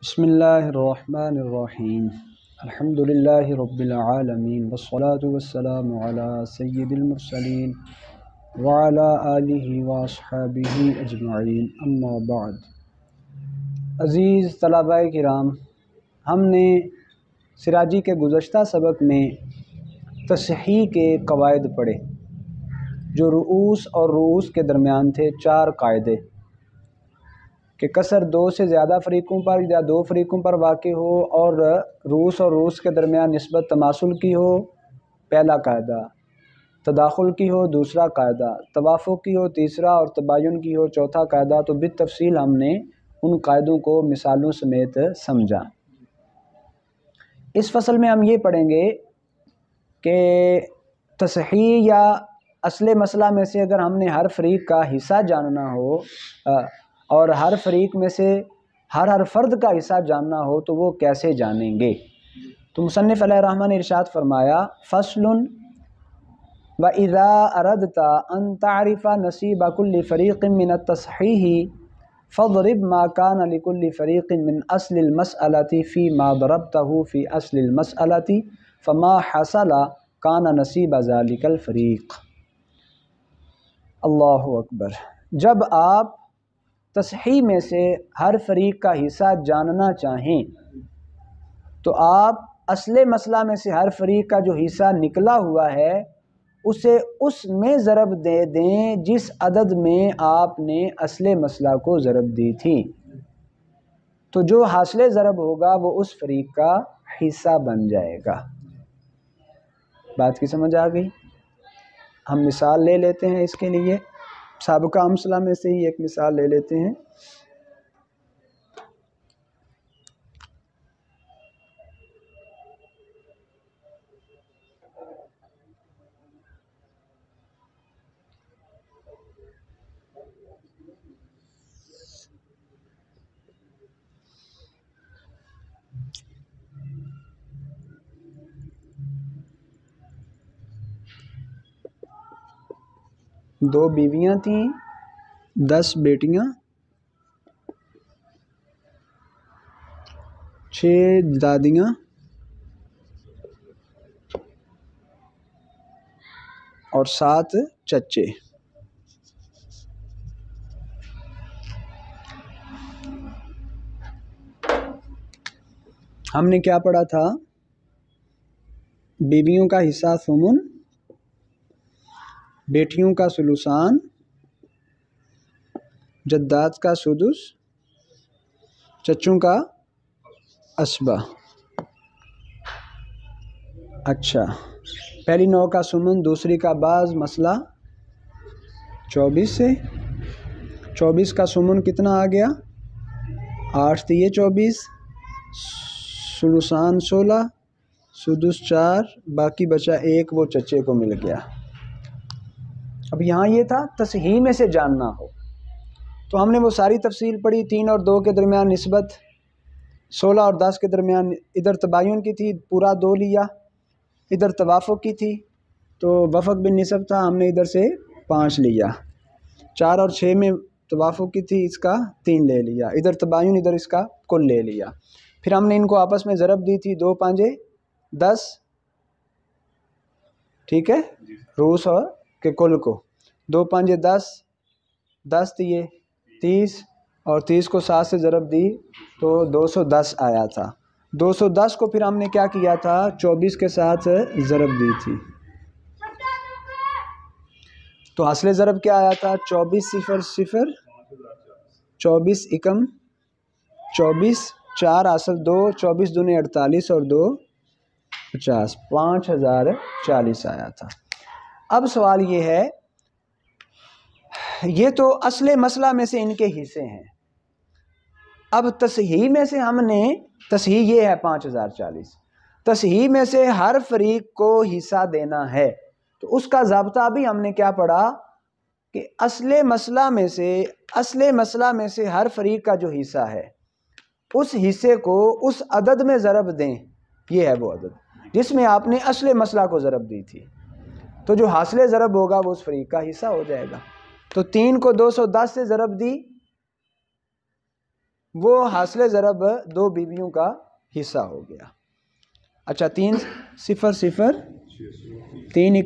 بسم اللہ الرحمن الرحیم الحمد للہ رب العالمین والصلاة والسلام علی سید المرسلین وعلی آلہ واصحابہ اجمعین اما بعد۔ عزیز طلباء کرام، ہم نے سراجی کے گزشتہ سبق میں تصحیح کے قواعد پڑھے جو رؤوس اور رؤوس کے درمیان تھے۔ 4 قاعدے کہ کسر 2 سے زیادہ فریقوں پر یا 2 فریقوں پر واقع ہو اور رؤوس اور رؤوس کے درمیان نسبت تماثل کی ہو، پہلا قاعدہ، تداخل کی ہو، دوسرا قاعدہ، توافق کی ہو، تیسرا، اور تباین کی ہو، چوتھا قاعدہ۔ تو بالتفصیل ہم نے ان قاعدوں کو مثالوں سمیت سمجھا۔ اس فصل میں ہم یہ پڑھیں گے کہ تصحیح یا اصل مسئلہ میں سے اگر ہم نے ہر فریق کا حصہ جاننا ہو اور ہر فریق میں سے ہر فرد کا حصہ جاننا ہو تو وہ کیسے جانیں گے؟ تو مصنف علیہ الرحمٰن نے ارشاد فرمایا، فصل وَإِذَا أَرَدْتَ أَن تَعْرِفَ نَصِيبَ كُلِّ فَرِيقٍ مِّنَ التَّصْحِيحِ فَاضْرِبْ مَا كَانَ لِكُلِّ فَرِيقٍ مِّنْ أَصْلِ الْمَسْأَلَةِ فِي مَا ضَرَبْتَهُ فِي أَصْلِ الْمَسْأَلَةِ فَمَا حَصَلَ كَانَ نَصِيبَ ذَلِكَ الْفَرِيقِ۔ اللہ اکبر۔ جب آپ تصحیح میں سے ہر فریق کا حصہ جاننا چاہیں تو آپ اصل مسئلہ میں سے ہر فریق کا جو حصہ نکلا ہوا ہے اسے اس میں ضرب دے دیں جس عدد میں آپ نے اصل مسئلہ کو ضرب دی تھی، تو جو حاصل ضرب ہوگا وہ اس فریق کا حصہ بن جائے گا۔ بات کی سمجھ آ گئی؟ ہم مثال لے لیتے ہیں اس کے لیے، سابقہ امثلہ میں سے ہی ایک مثال لے لیتے ہیں۔ دو بیویاں تھیں، 10 بیٹیاں، 6 دادیاں اور 7 چچے۔ ہم نے کیا پڑھا تھا؟ بیویوں کا حصہ ثمن، بیٹیوں کا ثلثان، جدات کا سدس، چچوں کا اسبہ۔ اچھا، پہلی نوع کا ثمن، دوسری کا بعض، مسئلہ 24 سے 24 کا ثمن کتنا آ گیا؟ 8 تیے 24، ثلثان 16، سدس 4، باقی بچا 1، وہ چچے کو مل گیا۔ اب یہاں یہ تھا تصحیح میں سے جاننا ہو تو ہم نے وہ ساری تفصیل پڑھی، 3 اور 2 کے درمیان نسبت، 16 اور 10 کے درمیان، ادھر تباین کی تھی پورا 2 لیا، ادھر توافق کی تھی تو وفق بن نسب تھا، ہم نے ادھر سے 5 لیا، 4 اور 6 میں توافق کی تھی، اس کا 3 لے لیا، ادھر تباین، ادھر اس کا کل لے لیا۔ پھر ہم نے ان کو آپس میں ضرب دی تھی، 2 5 10، ٹھیک ہے، رؤوس اور کے کل کو، 2 5 10، 10 تیے 30، اور 30 کو 7 سے ضرب دی تو 210 آیا تھا۔ 210 کو پھر ہم نے کیا کیا تھا؟ 24 کے ساتھ ضرب دی تھی، تو حاصل ضرب کیا آیا تھا؟ 24 0 0، 24 × 24، 4 حاصل 2، 24 دونے 48 اور 2 50، 5040 آیا تھا۔ اب سوال یہ ہے، یہ تو اصل مسئلہ میں سے ان کے حصے ہیں، اب تصحیح میں سے ہم نے، تصحیح یہ ہے 5040، تصحیح میں سے ہر فریق کو حصہ دینا ہے تو اس کا ضابطہ بھی ہم نے کیا پڑھا کہ اصل مسئلہ میں سے ہر فریق کا جو حصہ ہے اس حصے کو اس عدد میں ضرب دیں، یہ ہے وہ عدد جس میں آپ نے اصل مسئلہ کو ضرب دی تھی، تو جو حاصل ضرب ہوگا وہ اس فریق کا حصہ ہو جائے گا۔ تو 3 کو 210 سے ضرب دی، وہ حاصل ضرب 2 بیویوں کا حصہ ہو گیا. اچھا 3 0 0 3 ×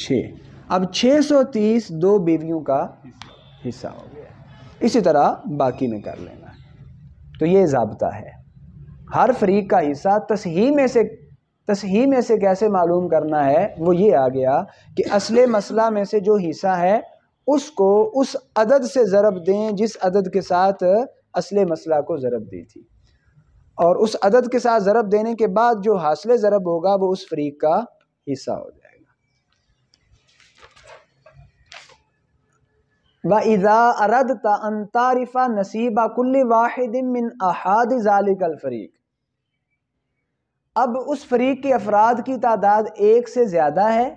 6. اب 630 2 بیویوں کا حصہ ہو گیا. اسی طرح باقی میں کر لینا. تو یہ ضابطہ ہے. ہر فریق کا حصہ تصحیح میں سے کیسے معلوم کرنا ہے، وہ یہ آ گیا کہ اصل مسئلہ میں سے جو حصہ ہے اس کو اس عدد سے ضرب دیں جس عدد کے ساتھ اصل مسئلہ کو ضرب دی تھی، اور اس عدد کے ساتھ ضرب دینے کے بعد جو حاصل ضرب ہوگا وہ اس فریق کا حصہ ہو جائے گا. وَإِذَا أَرَدْتَ أَن تَعْرِفَ نَصِيبَ كُلِّ وَاحِدٍ مِّنْ أَحَادِ ذَلِكَ الْفَرِيقِ. اب اس فریق کے افراد کی تعداد 1 سے زیادہ ہے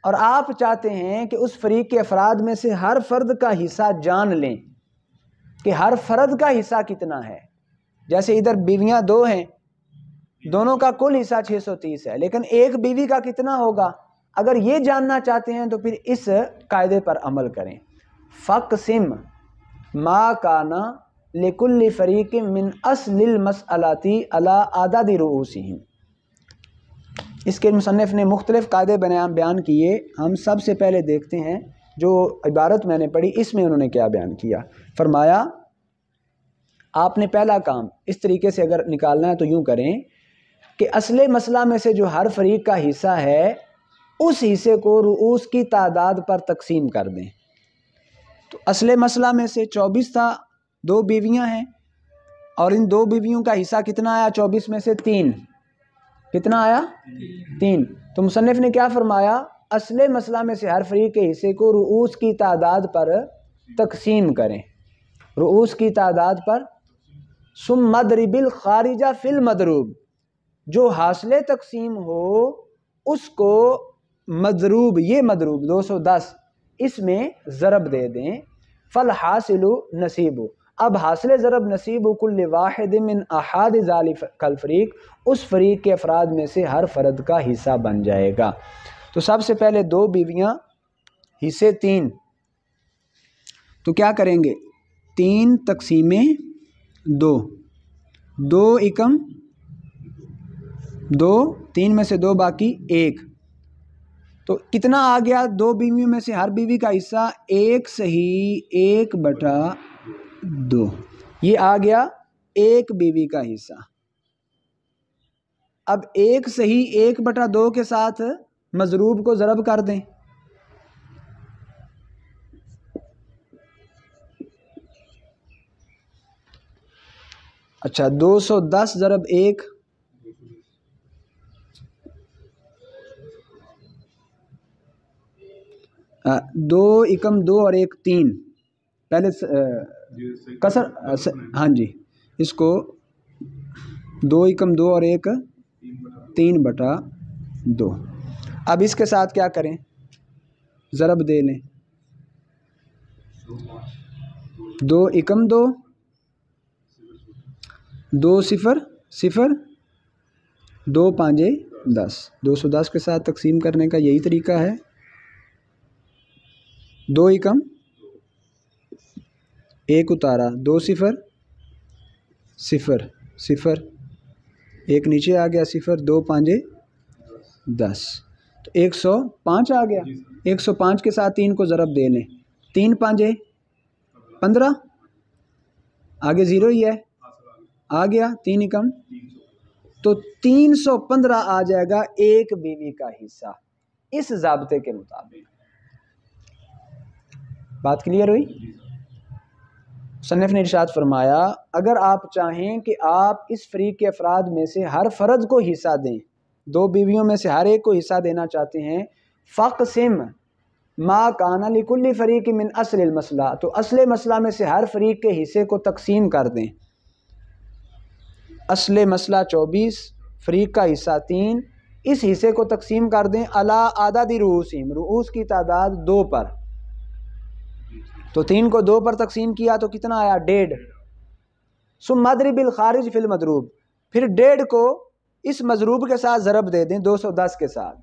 اور آپ چاہتے ہیں کہ اس فریق کے افراد میں سے ہر فرد کا حصہ جان لیں کہ ہر فرد کا حصہ کتنا ہے. جیسے ادھر بیویاں 2 ہیں، دونوں کا کل حصہ 630 ہے، لیکن ایک بیوی کا کتنا ہوگا. اگر یہ جاننا چاہتے ہیں تو پھر اس قاعدے پر عمل کریں. فَقْسِمْ مَا كَانَ لِكُلِّ فَرِيقٍ مِّنْ أَصْلِ الْمَسْأَلَةِ عَلَىٰ عَدَدِ رُؤُوسِهِمْ. اس کے مصنف نے مختلف قاعدے بیان کیے. ہم سب سے پہلے دیکھتے ہیں جو عبارت میں نے پڑھی، اس میں انہوں نے کیا بیان کیا. فرمایا آپ نے پہلا کام اس طریقے سے اگر نکالنا ہے تو یوں کریں کہ اصل مسئلہ میں سے جو ہر فریق کا حصہ ہے اس حصے کو رؤوس کی تعداد پر تقسیم کر دیں. تو اصل مسئلہ میں سے 24 تھا، 2 بیویاں ہیں اور ان 2 بیویوں کا حصہ کتنا آیا؟ 24 میں سے 3. کتنا آیا؟ 3. تو مصنف نے کیا فرمایا؟ اصل مسئلہ میں سے ہر فریق کے حصے کو رؤوس کی تعداد پر تقسیم کریں. رؤوس کی تعداد پر. ثم مضرب الخارج فی المضروب. جو حاصل تقسیم ہو اس کو مضروب، یہ مضروب 210 اس میں ضرب دے دیں. فالحاصل نصیب. اب حاصل ضرب نصیب کل واحد من احاد ذالک الفریق، اس فریق کے افراد میں سے ہر فرد کا حصہ بن جائے گا. تو سب سے پہلے 2 بیویاں، حصے 3. تو کیا کریں گے؟ 3 تقسیم 2، 2 × 2، 3 میں سے 2 باقی 1. تو کتنا آ گیا؟ 2 بیویوں میں سے ہر بیوی کا حصہ 1 صحیح 1/2. یہ آ گیا 1 بیوی کا حصہ. اب 1 صحیح 1/2 کے ساتھ مضروب کو ضرب کر دیں. اچھا 210 ضرب 1، 2 × 2 اور 1 3. پہلے کسر، ہاں جی، اس کو 2 × 2 اور 1 3/2. اب اس کے ساتھ کیا کریں؟ ضرب دے لیں. 2 × 2، 2 0 0، 2 5 10. 210 کے ساتھ تقسیم کرنے کا یہی طریقہ ہے. 2 × 1 اتارا، 2 0 0 0، 1 نیچے آ گیا 0، 2 5 10. تو 105 آ گیا. 105 کے ساتھ 3 کو ضرب دے لیں. 3 5 15، آگے 0 ہی ہے، آ گیا 3 × تو 315 آ جائے گا 1 بیوی کا حصہ اس ضابطے کے مطابق. بات کلیئر ہوئی؟ مصنف نے ارشاد فرمایا اگر آپ چاہیں کہ آپ اس فریق کے افراد میں سے ہر فرد کو حصہ دیں، 2 بیویوں میں سے ہر ایک کو حصہ دینا چاہتے ہیں، فَقْسِمْ مَا كَانَ لِكُلِّ فَرِيقٍ مِّنْ أَصْلِ الْمَسْئَلَةِ، تو اصل مسئلہ میں سے ہر فریق کے حصے کو تقسیم کر دیں. اصل مسئلہ 24، فریق کا حصہ 3، اس حصے کو تقسیم کر دیں علی عدد رؤوسہم، رؤوس کی تعداد 2 پر. تو 3 کو 2 پر تقسیم کیا تو کتنا آیا؟ 1.5. ثم مضرب الخارج فی المضروب، پھر 1.5 کو اس مضروب کے ساتھ ضرب دے دیں 210 کے ساتھ.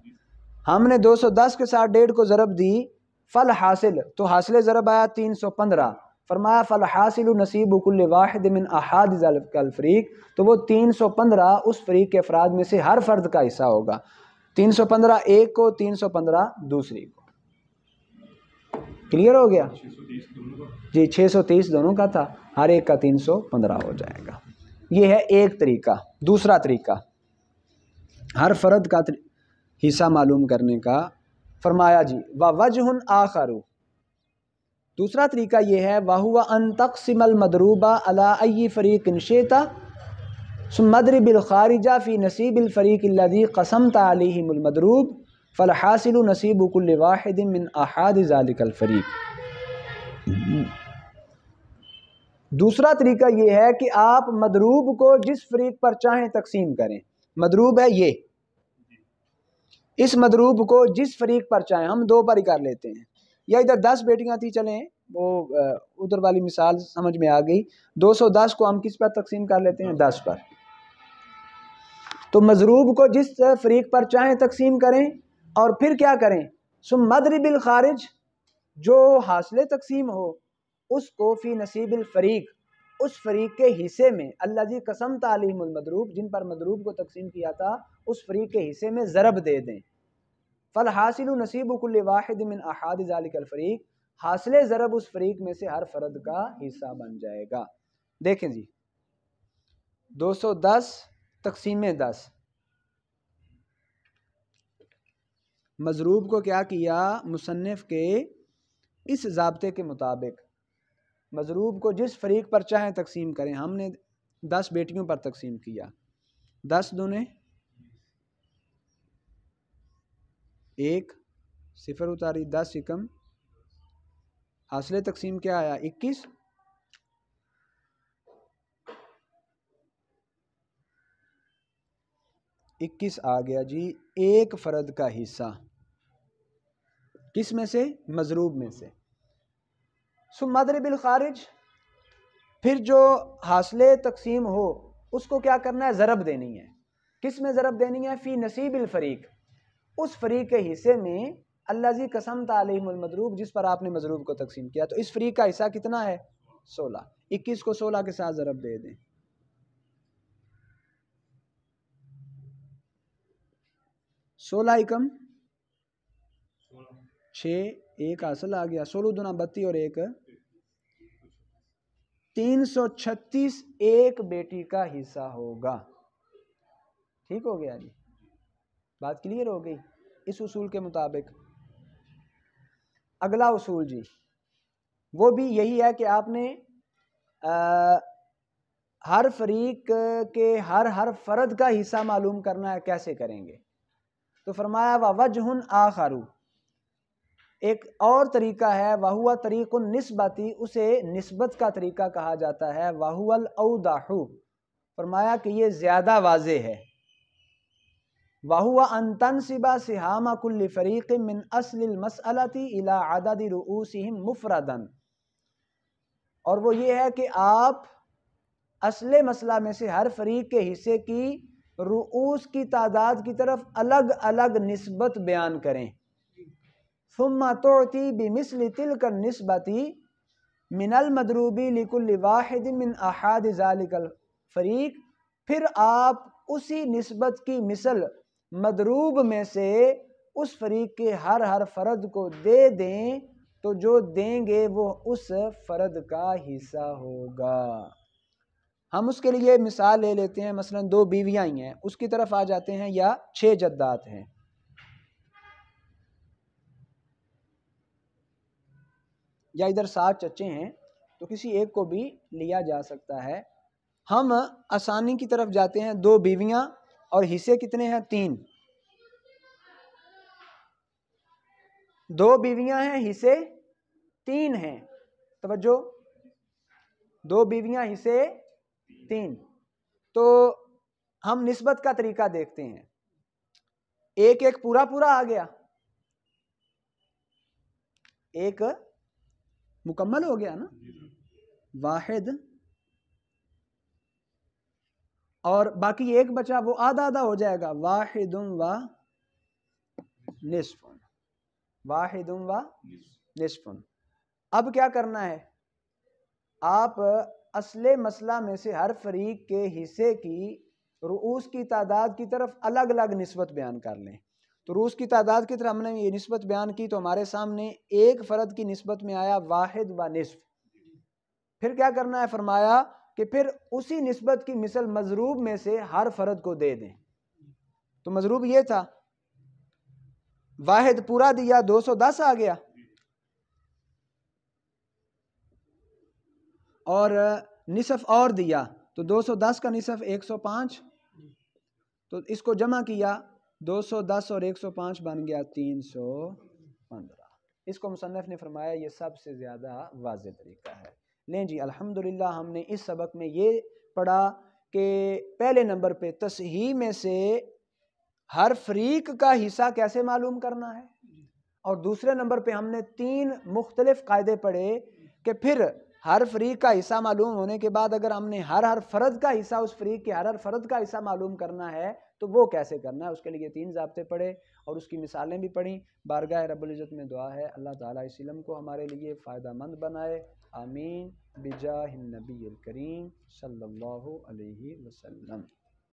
ہم نے 210 کے ساتھ 1.5 کو ضرب دی، فل حاصل، تو حاصل ضرب آیا 315. فرمایا فالحاصل نصیب کل واحد من احاد ذلک الفریق، تو وہ 315 اس فریق کے افراد میں سے ہر فرد کا حصہ ہوگا، 315 ایک کو، 315 دوسری کو۔ کلیئر ہو گیا جی؟ 630 دونوں کا تھا، ہر ایک کا 315 ہو جائے گا۔ یہ ہے ایک طریقہ۔ دوسرا طریقہ ہر فرد کا حصہ معلوم کرنے کا، فرمایا جی وَوَجْهٌ آخر، دوسرا طریقہ یہ ہے وَهُوَ أَن تَقْسِمَ الْمَضْرُوبَ عَلَىٰ أَيِّ فَرِيقٍ شِئْتَ ثُمَّ اضْرِبِ الْخَارِجَ فِي نَصِيبِ الْفَرِيقِ الَّذِي قَسَمْتَ عَلَيْهِمُ الْمَضْرُوبَ فَالْحَاصِلُ نَصِيبُ كُلِّ وَاحِدٍ مِّنْ أَحَادِ ذَلِكَ الْفَرِيقِ۔ دوسرا طریقہ یہ ہے کہ آپ مضروب کو جس فریق پر چاہیں تقسیم کریں۔ مضروب ہے یہ، اس مضروب کو جس فریق پر چاہیں، ہم 2 پر ہی کر لیتے ہیں، یا ادھر 10 بیٹیاں تھی، چلیں وہ ادھر والی مثال سمجھ میں آ گئی، 210 کو ہم کس پر تقسیم کر لیتے ہیں؟ 10 پر۔ تو مضروب کو جس فریق پر چاہیں تقسیم کریں، اور پھر کیا کریں؟ ثم اضرب الخارج، جو حاصل تقسیم ہو اس کو فی نصیب الفریق، اس فریق کے حصے میں، الذی قسمت علیہم المضروب، جن پر مضروب کو تقسیم کیا تھا، اس فریق کے حصے میں ضرب دے دیں۔ فالحاصل نصیب کل واحد من احاد ذلک الفریق، حاصل ضرب اس فریق میں سے ہر فرد کا حصہ بن جائے گا۔ دیکھیں جی 210 تقسیم 10، مضروب کو کیا کیا مصنف کے اس ضابطے کے مطابق، مضروب کو جس فریق پر چاہیں تقسیم کریں، ہم نے 10 بیٹیوں پر تقسیم کیا، 10 دونے 1 صفر اتاری، 10 × حاصل تقسیم کیا آیا؟ 21، آ گیا جی ایک فرد کا حصہ، کس میں سے؟ مضروب میں سے۔ ثم اضرب الخارج، پھر جو حاصل تقسیم ہو اس کو کیا کرنا ہے؟ ضرب دینی ہے۔ کس میں ضرب دینی ہے؟ فی نصیب الفریق، اس فریق کے حصے میں، الذی قسمت علیہم المضروب، جس پر آپ نے مضروب کو تقسیم کیا۔ تو اس فریق کا حصہ کتنا ہے؟ 16۔ 21 کو 16 کے ساتھ ضرب دے دیں، 16 × 6، 1 حاصل آ گیا، 16 دونا 32 اور 1 336 ایک بیٹی کا حصہ ہوگا۔ ٹھیک ہو گیا جی؟ بات کلیئر ہو گئی اس اصول کے مطابق؟ اگلا اصول جی وہ بھی یہی ہے کہ آپ نے ہر فریق کے ہر فرد کا حصہ معلوم کرنا ہے۔ کیسے کریں گے؟ تو فرمایا وَوَجْهٌ آخر، ایک اور طریقہ ہے، وَهُوَ طریق النسبتی، اسے نسبت کا طریقہ کہا جاتا ہے، وَهُوَ الْأَوْضَحُ، فرمایا کہ یہ زیادہ واضح ہے، وَهُوَ أَن تَنْسِبَ سِهَامَ كُلِّ فَرِيقٍ مِّنْ أَصْلِ الْمَسْأَلَةِ إِلَىٰ عَدَدِ رُؤُوسِهِمْ مُفْرَدًا، اور وہ یہ ہے کہ آپ اصل مسئلہ میں سے ہر فریق کے حصے کی رؤوس کی تعداد کی طرف الگ الگ نسبت بیان کریں۔ ثم تعطی بمثل تلک النسبتی من المضروبی لکل واحد من احاد ذلک الفریق، پھر آپ اسی نسبت کی مثل مضروب میں سے اس فریق کے ہر فرد کو دے دیں، تو جو دیں گے وہ اس فرد کا حصہ ہوگا۔ ہم اس کے لیے مثال لے لیتے ہیں، مثلا 2 بیویاں ہی ہیں، اس کی طرف آ جاتے ہیں، یا 6 جدات ہیں، یا ادھر 7 چچے ہیں، تو کسی ایک کو بھی لیا جا سکتا ہے۔ ہم آسانی کی طرف جاتے ہیں، 2 بیویاں اور حصے کتنے ہیں؟ 3۔ 2 بیویاں ہیں، حصے 3 ہیں، توجہ، 2 بیویاں حصے 3۔ تو ہم نسبت کا طریقہ دیکھتے ہیں، ایک پورا آ گیا، ایک مکمل ہو گیا نا، واحد، اور باقی ایک بچا، وہ آدھا ہو جائے گا، واحد و نصف، واحد و نصف۔ اب کیا کرنا ہے؟ آپ اصل مسئلہ میں سے ہر فریق کے حصے کی رؤوس کی تعداد کی طرف الگ الگ نسبت بیان کر لیں. تو رؤوس کی تعداد کی طرف ہم نے یہ نسبت بیان کی تو ہمارے سامنے ایک فرد کی نسبت میں آیا واحد و نصف. پھر کیا کرنا ہے؟ فرمایا کہ پھر اسی نسبت کی مثل مضروب میں سے ہر فرد کو دے دیں. تو مضروب یہ تھا، واحد پورا دیا 210 آ گیا، اور نصف اور دیا تو 210 کا نصف 105. تو اس کو جمع کیا 210 اور 105 بن گیا 315. اس کو مصنف نے فرمایا یہ سب سے زیادہ واضح طریقہ ہے. لیں جی الحمدللہ ہم نے اس سبق میں یہ پڑھا کہ پہلے نمبر پہ تصحیح میں سے ہر فریق کا حصہ کیسے معلوم کرنا ہے، اور دوسرے نمبر پہ ہم نے 3 مختلف قاعدے پڑھے کہ پھر ہر فریق کا حصہ معلوم ہونے کے بعد اگر ہم نے ہر فرد کا حصہ اس فریق کے ہر فرد کا حصہ معلوم کرنا ہے تو وہ کیسے کرنا ہے، اس کے لیے 3 ضابطے پڑھے اور اس کی مثالیں بھی پڑھیں. بارگاہ رب العزت میں دعا ہے اللہ تعالیٰ اس علم کو ہمارے لیے فائدہ مند بنائے. آمین بجاہ النبی الکریم صلی اللہ علیہ وسلم.